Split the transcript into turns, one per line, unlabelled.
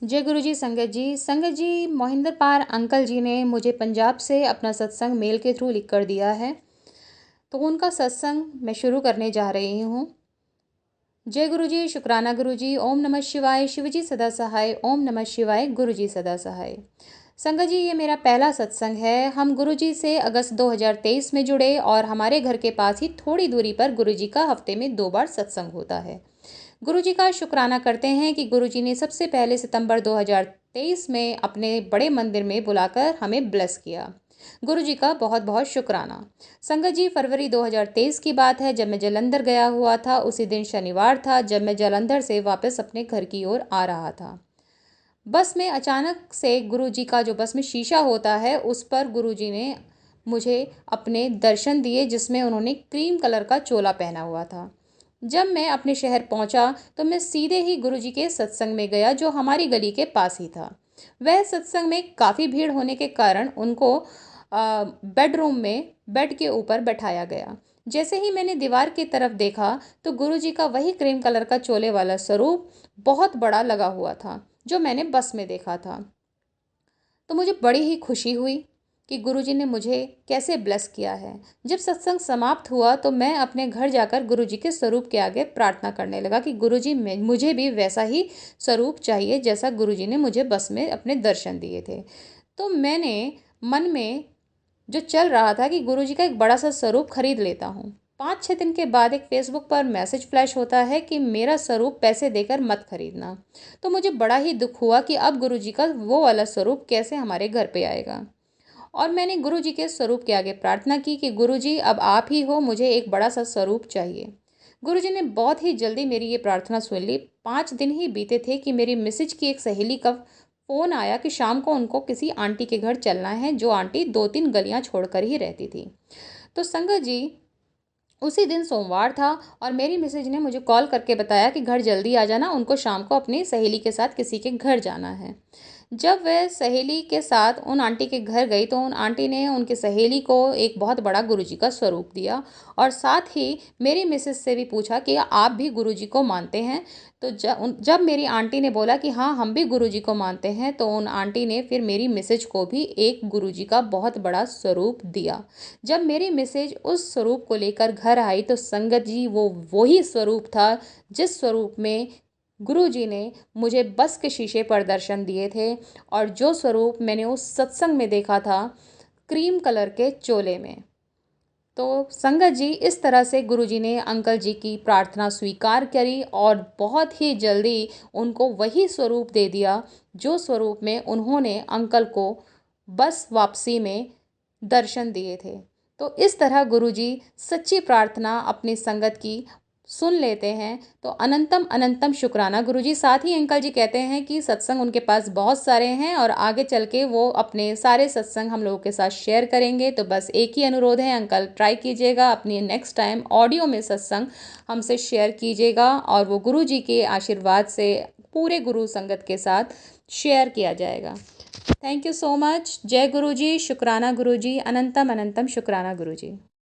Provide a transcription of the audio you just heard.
जय गुरु जी। संगत जी मोहिंदर पार अंकल जी ने मुझे पंजाब से अपना सत्संग मेल के थ्रू लिख कर दिया है। तो उनका सत्संग मैं शुरू करने जा रही हूँ। जय गुरु जी, शुक्राना गुरु जी, ओम नमः शिवाय, शिव जी सदा सहाय, ओम नमः शिवाय, गुरु जी सदा सहाय। संगत जी, ये मेरा पहला सत्संग है। हम गुरु जी से अगस्त 2023 में जुड़े और हमारे घर के पास ही थोड़ी दूरी पर गुरु जी का हफ्ते में 2 बार सत्संग होता है। गुरु जी का शुक्राना करते हैं कि गुरु जी ने सबसे पहले सितंबर 2023 में अपने बड़े मंदिर में बुलाकर हमें ब्लेस किया। गुरु जी का बहुत बहुत शुक्राना। संगत जी, फरवरी 2023 की बात है, जब मैं जालंधर गया हुआ था। उसी दिन शनिवार था जब मैं जालंधर से वापस अपने घर की ओर आ रहा था। बस में अचानक से गुरु जी का जो बस में शीशा होता है उस पर गुरु जी ने मुझे अपने दर्शन दिए, जिसमें उन्होंने क्रीम कलर का चोला पहना हुआ था। जब मैं अपने शहर पहुंचा तो मैं सीधे ही गुरु जी के सत्संग में गया, जो हमारी गली के पास ही था। वह सत्संग में काफ़ी भीड़ होने के कारण उनको बेडरूम में बेड के ऊपर बैठाया गया। जैसे ही मैंने दीवार की तरफ देखा तो गुरु जी का वही क्रीम कलर का चोले वाला स्वरूप बहुत बड़ा लगा हुआ था, जो मैंने बस में देखा था। तो मुझे बड़ी ही खुशी हुई कि गुरुजी ने मुझे कैसे ब्लेस किया है। जब सत्संग समाप्त हुआ तो मैं अपने घर जाकर गुरुजी के स्वरूप के आगे प्रार्थना करने लगा कि गुरुजी, मुझे भी वैसा ही स्वरूप चाहिए जैसा गुरुजी ने मुझे बस में अपने दर्शन दिए थे। तो मैंने मन में जो चल रहा था कि गुरुजी का एक बड़ा सा स्वरूप खरीद लेता हूँ। 5-6 दिन के बाद एक फेसबुक पर मैसेज फ्लैश होता है कि मेरा स्वरूप पैसे देकर मत खरीदना। तो मुझे बड़ा ही दुख हुआ कि अब गुरुजी का वो वाला स्वरूप कैसे हमारे घर पे आएगा। और मैंने गुरुजी के स्वरूप के आगे प्रार्थना की कि गुरुजी, अब आप ही हो, मुझे एक बड़ा सा स्वरूप चाहिए। गुरुजी ने बहुत ही जल्दी मेरी ये प्रार्थना सुन ली। 5 दिन ही बीते थे कि मेरी मिसेज की एक सहेली का फ़ोन आया कि शाम को उनको किसी आंटी के घर चलना है, जो आंटी 2-3 गलियां छोड़कर ही रहती थी। तो संगत जी, उसी दिन सोमवार था और मेरी मिसेज ने मुझे कॉल करके बताया कि घर जल्दी आ जाना, उनको शाम को अपनी सहेली के साथ किसी के घर जाना है। जब वह सहेली के साथ उन आंटी के घर गई तो उन आंटी ने उनकी सहेली को एक बहुत बड़ा गुरुजी का स्वरूप दिया और साथ ही मेरी मिसेज से भी पूछा कि आप भी गुरुजी को मानते हैं। तो जब मेरी आंटी ने बोला कि हाँ, हम भी गुरुजी को मानते हैं, तो उन आंटी ने फिर मेरी मिसेज को भी एक गुरुजी का बहुत बड़ा स्वरूप दिया। जब मेरी मिसेज उस स्वरूप को लेकर घर आई तो संगत जी, वो वही स्वरूप था जिस स्वरूप में गुरुजी ने मुझे बस के शीशे पर दर्शन दिए थे और जो स्वरूप मैंने उस सत्संग में देखा था क्रीम कलर के चोले में। तो संगत जी, इस तरह से गुरुजी ने अंकल जी की प्रार्थना स्वीकार करी और बहुत ही जल्दी उनको वही स्वरूप दे दिया जो स्वरूप में उन्होंने अंकल को बस वापसी में दर्शन दिए थे। तो इस तरह गुरुजी सच्ची प्रार्थना अपनी संगत की सुन लेते हैं। तो अनंतम अनंतम शुक्राना गुरुजी। साथ ही अंकल जी कहते हैं कि सत्संग उनके पास बहुत सारे हैं और आगे चल के वो अपने सारे सत्संग हम लोगों के साथ शेयर करेंगे। तो बस एक ही अनुरोध है, अंकल ट्राई कीजिएगा अपनी नेक्स्ट टाइम ऑडियो में सत्संग हमसे शेयर कीजिएगा और वो गुरुजी के आशीर्वाद से पूरे गुरु संगत के साथ शेयर किया जाएगा। Thank you so much. जय गुरु जी, शुक्राना गुरु जी, अनंतम अनंतम शुक्राना गुरु जी।